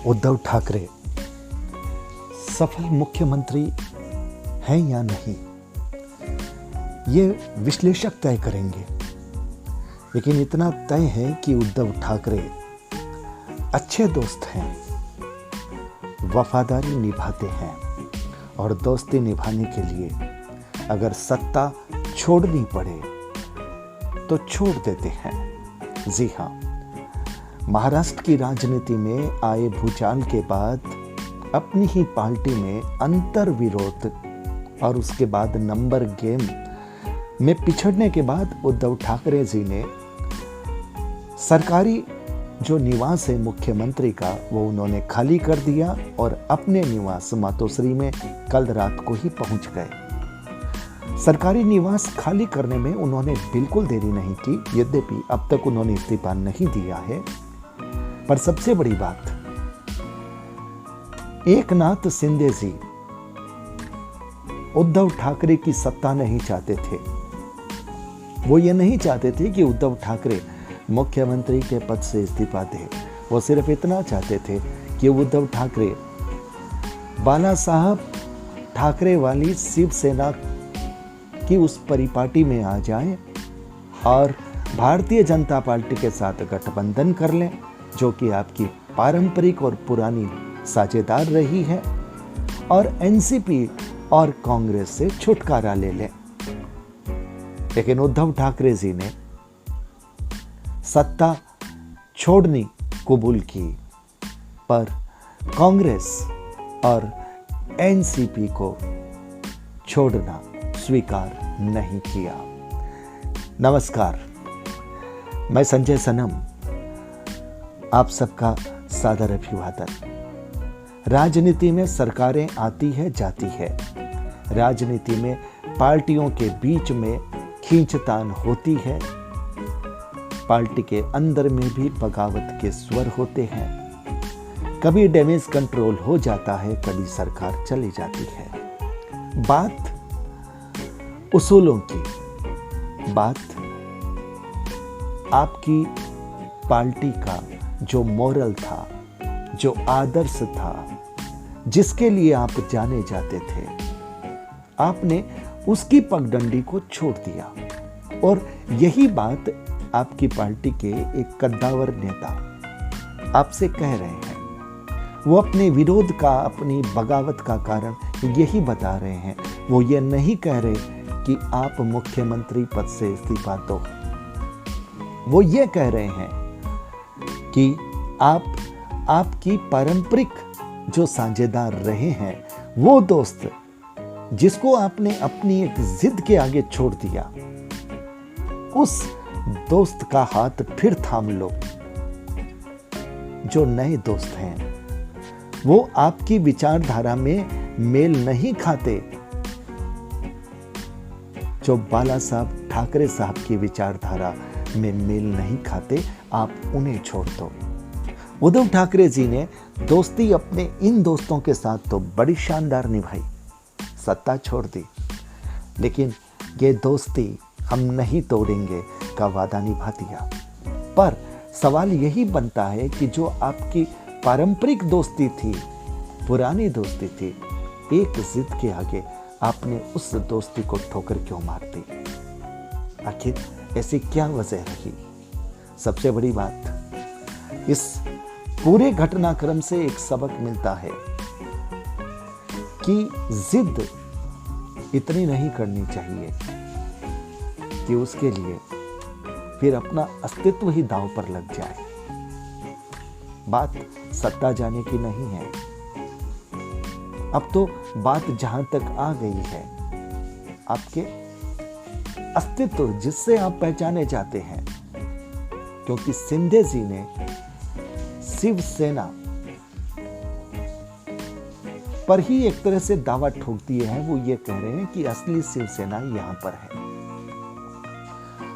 उद्धव ठाकरे सफल मुख्यमंत्री हैं या नहीं, ये विश्लेषक तय करेंगे। लेकिन इतना तय है कि उद्धव ठाकरे अच्छे दोस्त हैं, वफादारी निभाते हैं और दोस्ती निभाने के लिए अगर सत्ता छोड़नी पड़े तो छोड़ देते हैं। जी हाँ, महाराष्ट्र की राजनीति में आए भूचाल के बाद अपनी ही पार्टी में अंतर्विरोध और उसके बाद नंबर गेम में पिछड़ने के बाद उद्धव ठाकरे जी ने सरकारी जो निवास है मुख्यमंत्री का वो उन्होंने खाली कर दिया और अपने निवास मातोश्री में कल रात को ही पहुंच गए। सरकारी निवास खाली करने में उन्होंने बिल्कुल देरी नहीं की, यद्यपि अब तक उन्होंने इस्तीफा नहीं दिया है। पर सबसे बड़ी बात, एकनाथ शिंदे जी उद्धव ठाकरे की सत्ता नहीं चाहते थे। वो ये नहीं चाहते थे कि उद्धव ठाकरे मुख्यमंत्री के पद से इस्तीफा दे। वो सिर्फ इतना चाहते थे कि उद्धव ठाकरे बाला साहब ठाकरे वाली शिवसेना की उस परिपाटी में आ जाएं और भारतीय जनता पार्टी के साथ गठबंधन कर लें, जो कि आपकी पारंपरिक और पुरानी साझेदार रही है, और एनसीपी और कांग्रेस से छुटकारा ले लें। लेकिन उद्धव ठाकरे जी ने सत्ता छोड़नी कबूल की, पर कांग्रेस और एनसीपी को छोड़ना स्वीकार नहीं किया। नमस्कार, मैं संजय सनम, आप सबका सादर अभिवादन। राजनीति में सरकारें आती है जाती है, राजनीति में पार्टियों के बीच में खींचतान होती है, पार्टी के अंदर में भी बगावत के स्वर होते हैं, कभी डैमेज कंट्रोल हो जाता है, कभी सरकार चली जाती है। बात उसूलों की, बात आपकी पार्टी का जो मोरल था, जो आदर्श था, जिसके लिए आप जाने जाते थे, आपने उसकी पगडंडी को छोड़ दिया। और यही बात आपकी पार्टी के एक कद्दावर नेता आपसे कह रहे हैं। वो अपने विरोध का, अपनी बगावत का कारण यही बता रहे हैं। वो ये नहीं कह रहे कि आप मुख्यमंत्री पद से इस्तीफा दो। वो ये कह रहे हैं कि आपकी पारंपरिक जो साझेदार रहे हैं, वो दोस्त जिसको आपने अपनी एक जिद के आगे छोड़ दिया, उस दोस्त का हाथ फिर थाम लो। जो नए दोस्त हैं वो आपकी विचारधारा में मेल नहीं खाते। जो बाला साहब ठाकरे साहब की विचारधारा में मेल नहीं खाते, आप उन्हें छोड़ दो। उद्धव ठाकरे जी ने दोस्ती अपने इन दोस्तों के साथ तो बड़ी शानदार निभाई, सत्ता छोड़ दी, लेकिन ये दोस्ती हम नहीं तोड़ेंगे का वादा निभा दिया। पर सवाल यही बनता है कि जो आपकी पारंपरिक दोस्ती थी, पुरानी दोस्ती थी, एक जिद के आगे आपने उस दोस्ती को ठोकर क्यों मार दी? आखिर ऐसी क्या वजह रही? सबसे बड़ी बात, इस पूरे घटनाक्रम से एक सबक मिलता है कि जिद इतनी नहीं करनी चाहिए कि उसके लिए फिर अपना अस्तित्व ही दांव पर लग जाए। बात सत्ता जाने की नहीं है। अब तो बात जहां तक आ गई है, आपके अस्तित्व जिससे आप पहचाने जाते हैं, क्योंकि शिंदे जी ने शिवसेना पर ही एक तरह से दावा ठोक दिए हैं। वो ये कह रहे हैं कि असली शिवसेना यहां पर है।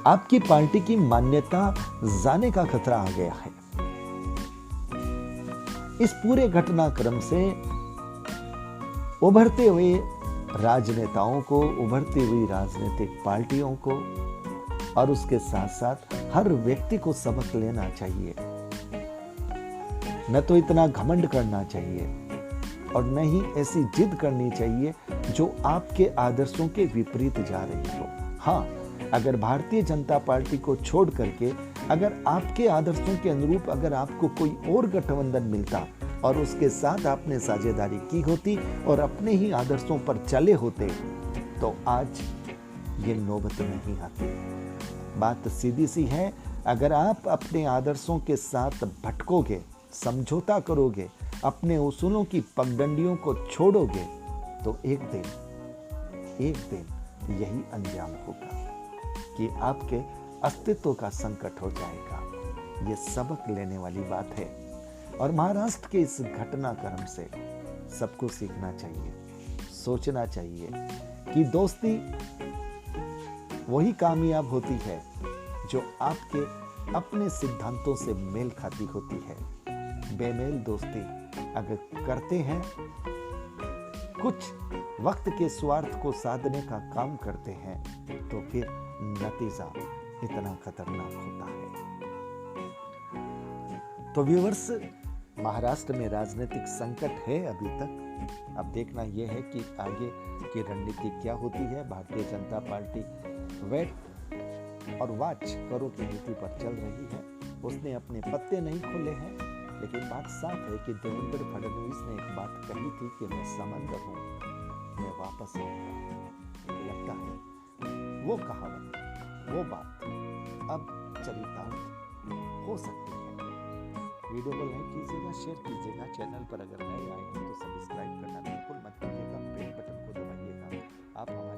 आपकी पार्टी की मान्यता जाने का खतरा आ गया है। इस पूरे घटनाक्रम से उभरते हुए राजनेताओं को, उभरती हुई राजनीतिक पार्टियों को और उसके साथ साथ हर व्यक्ति को सबक लेना चाहिए न तो इतना घमंड करना चाहिए और न ही ऐसी जिद करनी चाहिए जो आपके आदर्शों के विपरीत जा रही हो। हाँ, अगर भारतीय जनता पार्टी को छोड़ करके अगर आपके आदर्शों के अनुरूप अगर आपको कोई और गठबंधन मिलता और उसके साथ आपने साझेदारी की होती और अपने ही आदर्शों पर चले होते तो आज ये नौबत नहीं आती। बात सीधी सी है, अगर आप अपने आदर्शों के साथ भटकोगे, समझौता करोगे, अपने उसूलों की पगडंडियों को छोड़ोगे तो एक दिन यही अंजाम होगा कि आपके अस्तित्व का संकट हो जाएगा। ये सबक लेने वाली बात है और महाराष्ट्र के इस घटनाक्रम से सबको सीखना चाहिए, सोचना चाहिए कि दोस्ती वही कामयाब होती है जो आपके अपने सिद्धांतों से मेल खाती होती है। बेमेल दोस्ती अगर करते हैं, कुछ वक्त के स्वार्थ को साधने का काम करते हैं तो फिर नतीजा इतना खतरनाक होता है। तो व्यूअर्स, महाराष्ट्र में राजनीतिक संकट है अभी तक। अब देखना यह है कि आगे की रणनीति क्या होती है। भारतीय जनता पार्टी वेट और वॉच करो की नीति पर चल रही है। उसने अपने पत्ते नहीं खोले हैं, लेकिन बात साफ है कि देवेंद्र फडणवीस ने एक बात कही थी कि मैं समंदर हूं, मैं वापस आऊंगा। मुझे लगता है वो कहावत, वो बात अब चरितार्थ हो सकती है। वीडियो को लाइक कीजिएगा, शेयर कीजिएगा। चैनल पर अगर नए आए हैं तो सब्सक्राइब करना बिल्कुल मत भूलिएगा। बेल बटन को दबाइएगा। आप हमारे